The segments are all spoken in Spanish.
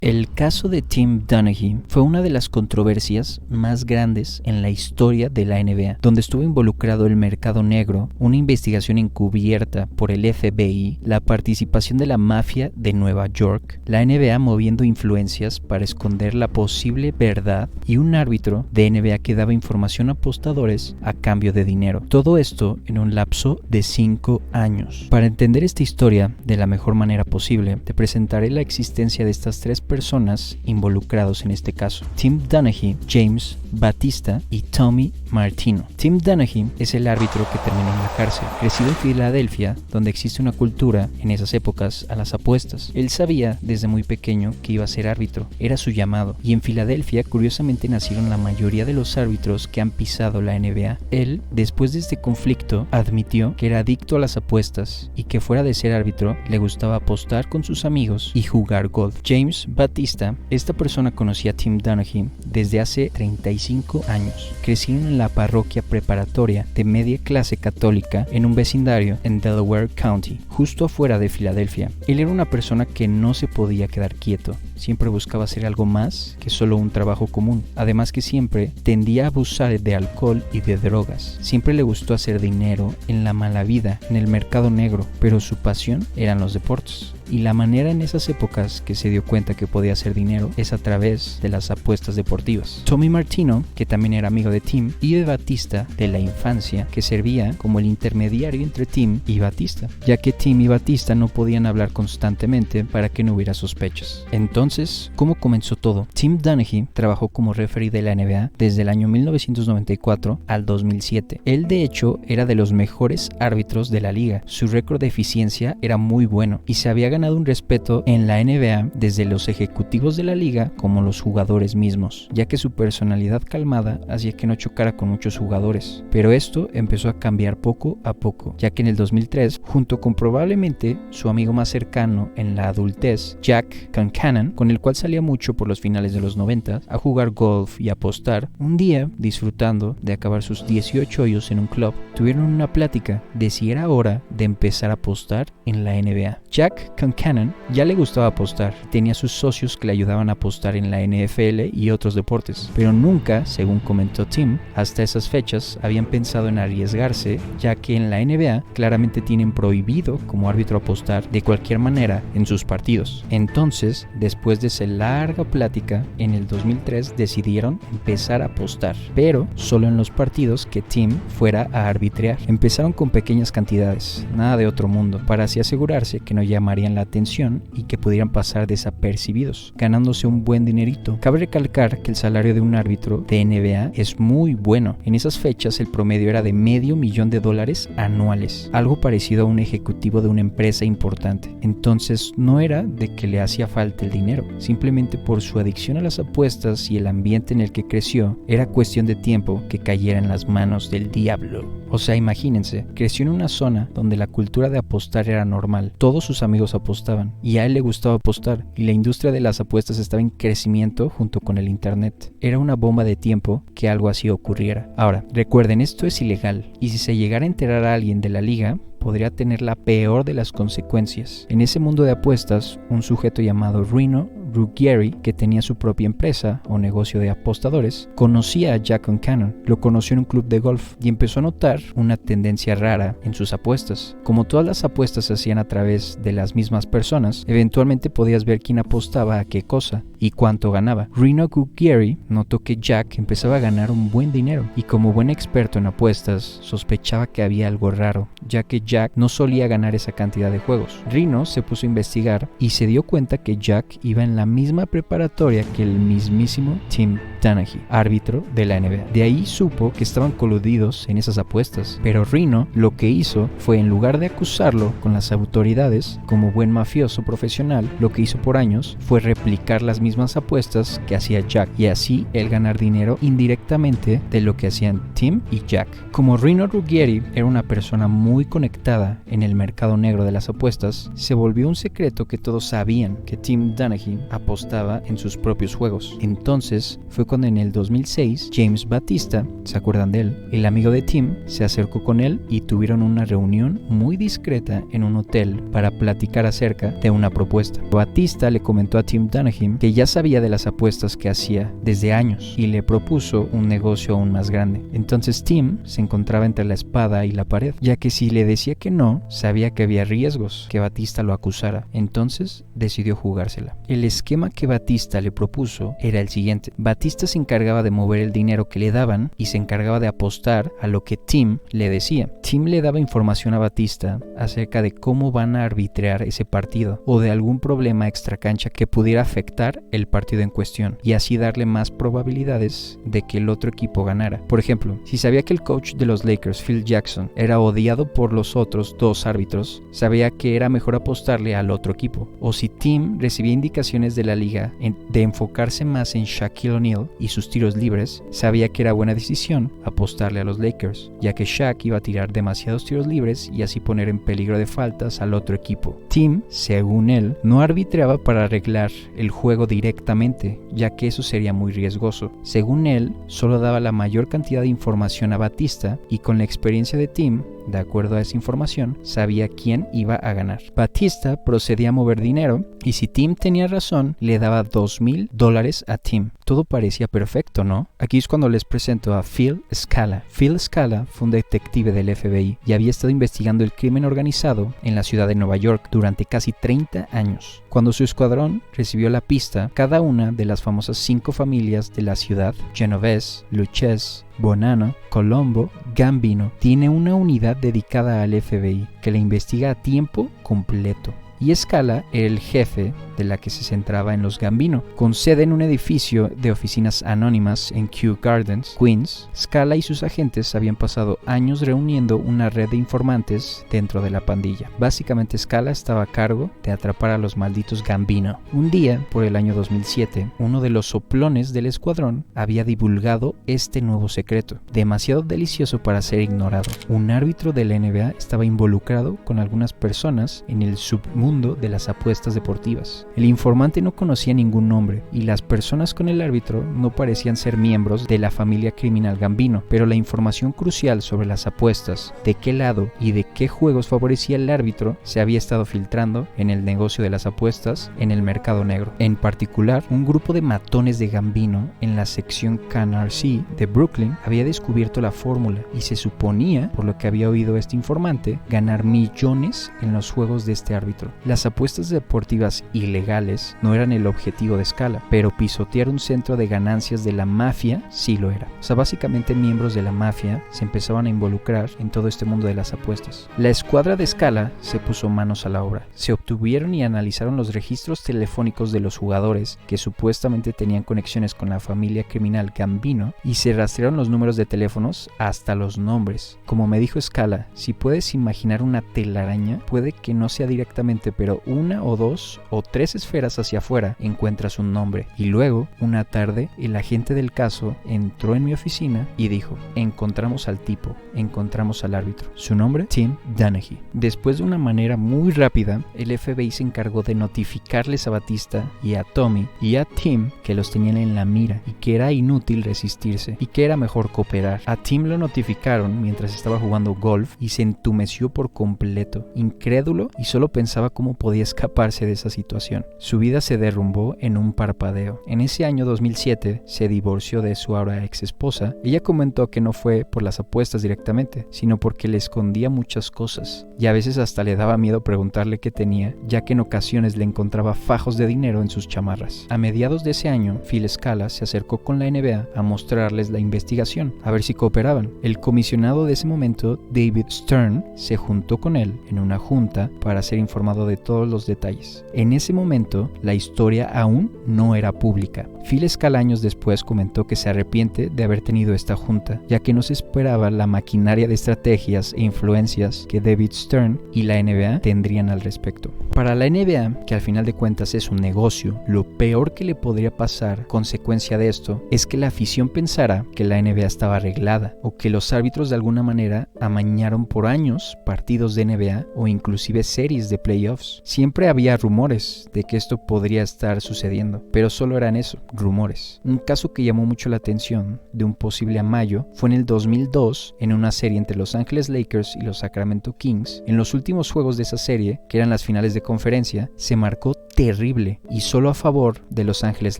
El caso de Tim Donaghy fue una de las controversias más grandes en la historia de la NBA, donde estuvo involucrado el mercado negro, una investigación encubierta por el FBI, la participación de la mafia de Nueva York, la NBA moviendo influencias para esconder la posible verdad y un árbitro de NBA que daba información a apostadores a cambio de dinero. Todo esto en un lapso de 5 años. Para entender esta historia de la mejor manera posible, te presentaré la existencia de estas tres personas involucrados en este caso: Tim Donaghy, James Battista y Tommy Martino. Tim Donaghy es el árbitro que terminó en la cárcel. Creció en Filadelfia, donde existe una cultura en esas épocas a las apuestas. Él sabía desde muy pequeño que iba a ser árbitro, era su llamado, y en Filadelfia curiosamente nacieron la mayoría de los árbitros que han pisado la NBA. Él, después de este conflicto, admitió que era adicto a las apuestas y que fuera de ser árbitro le gustaba apostar con sus amigos y jugar golf. James Battista, esta persona conocía a Tim Donaghy desde hace 35 años. Crecieron en la parroquia preparatoria de media clase católica en un vecindario en Delaware County, justo afuera de Filadelfia. Él era una persona que no se podía quedar quieto. Siempre buscaba hacer algo más que solo un trabajo común. Además que siempre tendía a abusar de alcohol y de drogas. Siempre le gustó hacer dinero en la mala vida, en el mercado negro, pero su pasión eran los deportes. Y la manera en esas épocas que se dio cuenta que podía hacer dinero es a través de las apuestas deportivas. Tommy Martino, que también era amigo de Tim y de Battista de la infancia, que servía como el intermediario entre Tim y Battista, ya que Tim y Battista no podían hablar constantemente para que no hubiera sospechas. Entonces, ¿cómo comenzó todo? Tim Donaghy trabajó como referee de la NBA desde el año 1994 al 2007. Él de hecho era de los mejores árbitros de la liga. Su récord de eficiencia era muy bueno y se había ganado un respeto en la NBA desde los ejecutivos de la liga como los jugadores mismos, ya que su personalidad calmada hacía que no chocara con muchos jugadores. Pero esto empezó a cambiar poco a poco, ya que en el 2003, junto con probablemente su amigo más cercano en la adultez, Jack Concannon, con el cual salía mucho por los finales de los 90 a jugar golf y apostar, un día, disfrutando de acabar sus 18 hoyos en un club, tuvieron una plática de si era hora de empezar a apostar en la NBA. Jack Concannon ya le gustaba apostar, tenía sus socios que le ayudaban a apostar en la NFL y otros deportes, pero nunca, según comentó Tim, hasta esas fechas habían pensado en arriesgarse, ya que en la NBA claramente tienen prohibido como árbitro apostar de cualquier manera en sus partidos. Entonces, después de esa larga plática, en el 2003 decidieron empezar a apostar, pero solo en los partidos que Tim fuera a arbitrear. Empezaron con pequeñas cantidades, nada de otro mundo, para así asegurarse que no llamarían la atención y que pudieran pasar desapercibidos, ganándose un buen dinerito. Cabe recalcar que el salario de un árbitro de NBA es muy bueno. En esas fechas el promedio era de $500,000 anuales, algo parecido a un ejecutivo de una empresa importante. Entonces no era de que le hacía falta el dinero, simplemente por su adicción a las apuestas y el ambiente en el que creció, era cuestión de tiempo que cayera en las manos del diablo. O sea, imagínense, creció en una zona donde la cultura de apostar era normal, todos sus amigos apostaban y a él le gustaba apostar, y la industria de las apuestas estaba en crecimiento junto con el internet. Era una bomba de tiempo que algo así ocurriera. Ahora, recuerden, esto es ilegal, y si se llegara a enterar a alguien de la liga, podría tener la peor de las consecuencias. En ese mundo de apuestas, un sujeto llamado Reno Ruggieri, que tenía su propia empresa o negocio de apostadores, conocía a Jack Concannon, lo conoció en un club de golf y empezó a notar una tendencia rara en sus apuestas. Como todas las apuestas se hacían a través de las mismas personas, eventualmente podías ver quién apostaba a qué cosa y cuánto ganaba. Reno Ruggieri notó que Jack empezaba a ganar un buen dinero y, como buen experto en apuestas, sospechaba que había algo raro, ya que Jack no solía ganar esa cantidad de juegos. Reno se puso a investigar y se dio cuenta que Jack iba en la misma preparatoria que el mismísimo Tim Donaghy, árbitro de la NBA. De ahí supo que estaban coludidos en esas apuestas, pero Reno lo que hizo fue, en lugar de acusarlo con las autoridades como buen mafioso profesional, lo que hizo por años fue replicar las mismas apuestas que hacía Jack, y así él ganar dinero indirectamente de lo que hacían Tim y Jack. Como Reno Ruggieri era una persona muy conectada en el mercado negro de las apuestas, se volvió un secreto que todos sabían que Tim Donaghy apostaba en sus propios juegos. Entonces fue cuando en el 2006 James Batista, ¿se acuerdan de él? El amigo de Tim se acercó con él y tuvieron una reunión muy discreta en un hotel para platicar acerca de una propuesta. Batista le comentó a Tim Donaghy que ya sabía de las apuestas que hacía desde años y le propuso un negocio aún más grande. Entonces Tim se encontraba entre la espada y la pared, ya que si le decía que no, sabía que había riesgos que Batista lo acusara. Entonces decidió jugársela. El esquema que Batista le propuso era el siguiente. Batista se encargaba de mover el dinero que le daban y se encargaba de apostar a lo que Tim le decía. Tim le daba información a Batista acerca de cómo van a arbitrar ese partido o de algún problema extracancha que pudiera afectar el partido en cuestión y así darle más probabilidades de que el otro equipo ganara. Por ejemplo, si sabía que el coach de los Lakers, Phil Jackson, era odiado por los otros dos árbitros, sabía que era mejor apostarle al otro equipo. O si Tim recibía indicaciones de la liga de enfocarse más en Shaquille O'Neal y sus tiros libres, sabía que era buena decisión apostarle a los Lakers, ya que Shaq iba a tirar demasiados tiros libres y así poner en peligro de faltas al otro equipo. Tim, según él, no arbitraba para arreglar el juego directamente, ya que eso sería muy riesgoso. Según él, solo daba la mayor cantidad de información a Batista y con la experiencia de Tim, de acuerdo a esa información, sabía quién iba a ganar. Batista procedía a mover dinero y si Tim tenía razón, le daba $2,000 a Tim. Todo parecía perfecto, ¿no? Aquí es cuando les presento a Phil Scala. Phil Scala fue un detective del FBI y había estado investigando el crimen organizado en la ciudad de Nueva York durante casi 30 años. Cuando su escuadrón recibió la pista, cada una de las famosas 5 familias de la ciudad, Genovese, Lucchese, Bonanno, Colombo, Gambino, tiene una unidad dedicada al FBI que la investiga a tiempo completo. Y Scala era el jefe de la que se centraba en los Gambino. Con sede en un edificio de oficinas anónimas en Kew Gardens, Queens, Scala y sus agentes habían pasado años reuniendo una red de informantes dentro de la pandilla. Básicamente Scala estaba a cargo de atrapar a los malditos Gambino. Un día, por el año 2007, uno de los soplones del escuadrón había divulgado este nuevo secreto, demasiado delicioso para ser ignorado. Un árbitro de la NBA estaba involucrado con algunas personas en el submundo de las apuestas deportivas. El informante no conocía ningún nombre y las personas con el árbitro no parecían ser miembros de la familia criminal Gambino, pero la información crucial sobre las apuestas, de qué lado y de qué juegos favorecía el árbitro, se había estado filtrando en el negocio de las apuestas en el mercado negro. En particular, un grupo de matones de Gambino en la sección Canarsie de Brooklyn había descubierto la fórmula y se suponía, por lo que había oído este informante, ganar millones en los juegos de este árbitro. Las apuestas deportivas ilegales no eran el objetivo de Scala, pero pisotear un centro de ganancias de la mafia sí lo era. O sea, básicamente miembros de la mafia se empezaban a involucrar en todo este mundo de las apuestas. La escuadra de Scala se puso manos a la obra. Se obtuvieron y analizaron los registros telefónicos de los jugadores que supuestamente tenían conexiones con la familia criminal Gambino y se rastrearon los números de teléfonos hasta los nombres. Como me dijo Scala, si puedes imaginar una telaraña, puede que no sea directamente, pero 1 o 2 o 3 esferas hacia afuera encuentras un nombre. Y luego, una tarde, el agente del caso entró en mi oficina y dijo: encontramos al tipo, encontramos al árbitro. Su nombre, Tim Donaghy. Después de una manera muy rápida, el FBI se encargó de notificarles a Batista y a Tommy y a Tim que los tenían en la mira y que era inútil resistirse y que era mejor cooperar. A Tim lo notificaron mientras estaba jugando golf y se entumeció por completo, incrédulo, y solo pensaba cómo podía escaparse de esa situación. Su vida se derrumbó en un parpadeo. En ese año 2007 se divorció de su ahora ex esposa. Ella comentó que no fue por las apuestas directamente, sino porque le escondía muchas cosas y a veces hasta le daba miedo preguntarle qué tenía, ya que en ocasiones le encontraba fajos de dinero en sus chamarras. A mediados de ese año, Phil Scala se acercó con la NBA a mostrarles la investigación, a ver si cooperaban. El comisionado de ese momento, David Stern, se juntó con él en una junta para ser informado de todos los detalles. En ese momento, la historia aún no era pública. Phil Scala años después comentó que se arrepiente de haber tenido esta junta, ya que no se esperaba la maquinaria de estrategias e influencias que David Stern y la NBA tendrían al respecto. Para la NBA, que al final de cuentas es un negocio, lo peor que le podría pasar consecuencia de esto es que la afición pensara que la NBA estaba arreglada o que los árbitros de alguna manera amañaron por años partidos de NBA o inclusive series de playoffs playoffs. Siempre había rumores de que esto podría estar sucediendo, pero solo eran eso, rumores. Un caso que llamó mucho la atención de un posible amayo fue en el 2002 en una serie entre Los Ángeles Lakers y los Sacramento Kings. En los últimos juegos de esa serie, que eran las finales de conferencia, se marcó terrible y solo a favor de Los Ángeles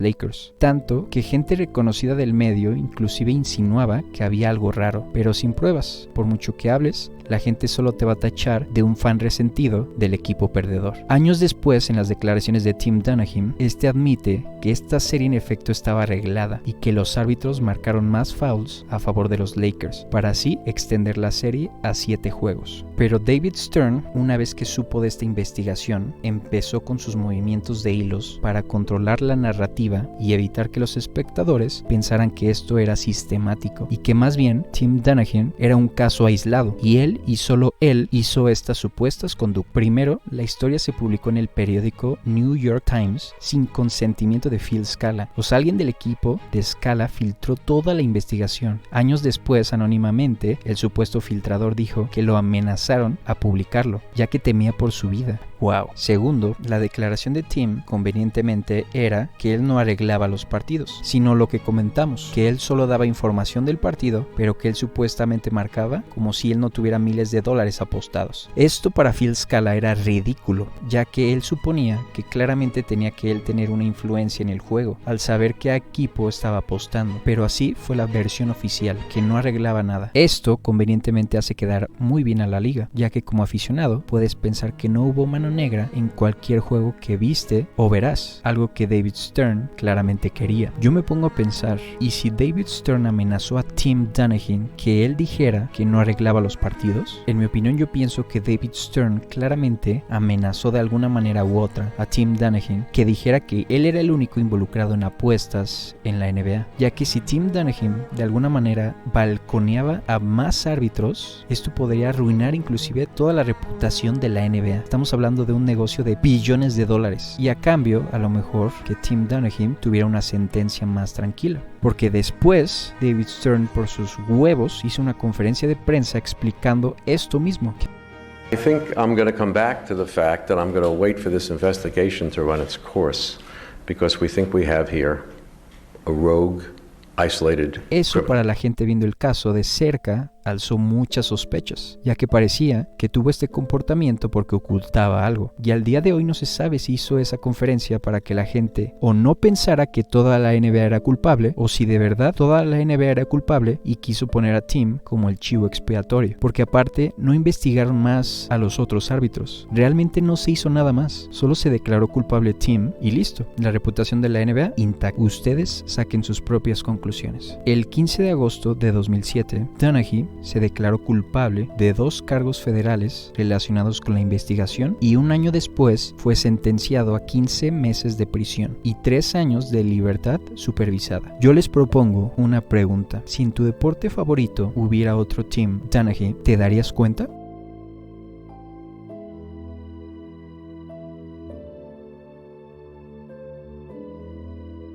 Lakers. Tanto que gente reconocida del medio inclusive insinuaba que había algo raro, pero sin pruebas. Por mucho que hables, la gente solo te va a tachar de un fan resentido del equipo perdedor. Años después, en las declaraciones de Tim Dunaghy, este admite que esta serie en efecto estaba arreglada y que los árbitros marcaron más fouls a favor de los Lakers, para así extender la serie a 7 juegos. Pero David Stern, una vez que supo de esta investigación, empezó con sus movimientos de hilos para controlar la narrativa y evitar que los espectadores pensaran que esto era sistemático y que más bien Tim Dunaghy era un caso aislado y él y solo él hizo estas supuestas conductas. Primero, la historia se publicó en el periódico New York Times sin consentimiento de Phil Scala. O sea, alguien del equipo de Scala filtró toda la investigación. Años después, anónimamente, el supuesto filtrador dijo que lo amenazaron a publicarlo, ya que temía por su vida. Wow. Segundo, la declaración de Tim, convenientemente, era que él no arreglaba los partidos, sino lo que comentamos, que él solo daba información del partido, pero que él supuestamente marcaba como si él no tuviera miles de dólares apostados. Esto para Phil Scala era ridículo, ya que él suponía que claramente tenía que él tener una influencia en el juego, al saber qué equipo estaba apostando, pero así fue la versión oficial, que no arreglaba nada. Esto convenientemente hace quedar muy bien a la liga, ya que como aficionado puedes pensar que no hubo mano negra en cualquier juego que viste o verás, algo que David Stern claramente quería. Yo me pongo a pensar, ¿y si David Stern amenazó a Tim Dunaghy que él dijera que no arreglaba los partidos? En mi opinión, yo pienso que David Stern claramente amenazó de alguna manera u otra a Tim Dunaghy que dijera que él era el único involucrado en apuestas en la NBA, ya que si Tim Dunaghy de alguna manera balconeaba a más árbitros, esto podría arruinar inclusive toda la reputación de la NBA. Estamos hablando de un negocio de billones de dólares y a cambio a lo mejor que Tim Dunaghy tuviera una sentencia más tranquila, porque después David Stern por sus huevos hizo una conferencia de prensa explicando esto mismo. I think I'm going to come back to the fact that I'm going to wait for this investigation to run its course because we think we have here a rogue, isolated Eso criminal. para la gente viendo el caso de cerca alzó muchas sospechas, ya que parecía que tuvo este comportamiento porque ocultaba algo, y al día de hoy no se sabe si hizo esa conferencia para que la gente o no pensara que toda la NBA era culpable, o si de verdad toda la NBA era culpable y quiso poner a Tim como el chivo expiatorio, porque aparte no investigaron más a los otros árbitros. Realmente no se hizo nada más, solo se declaró culpable Tim y listo, la reputación de la NBA intacta. Ustedes saquen sus propias conclusiones. El 15 de agosto de 2007, Dunaghy se declaró culpable de 2 cargos federales relacionados con la investigación y un año después fue sentenciado a 15 meses de prisión y 3 años de libertad supervisada. Yo les propongo una pregunta: si en tu deporte favorito hubiera otro Tim Dunaghy, ¿te darías cuenta?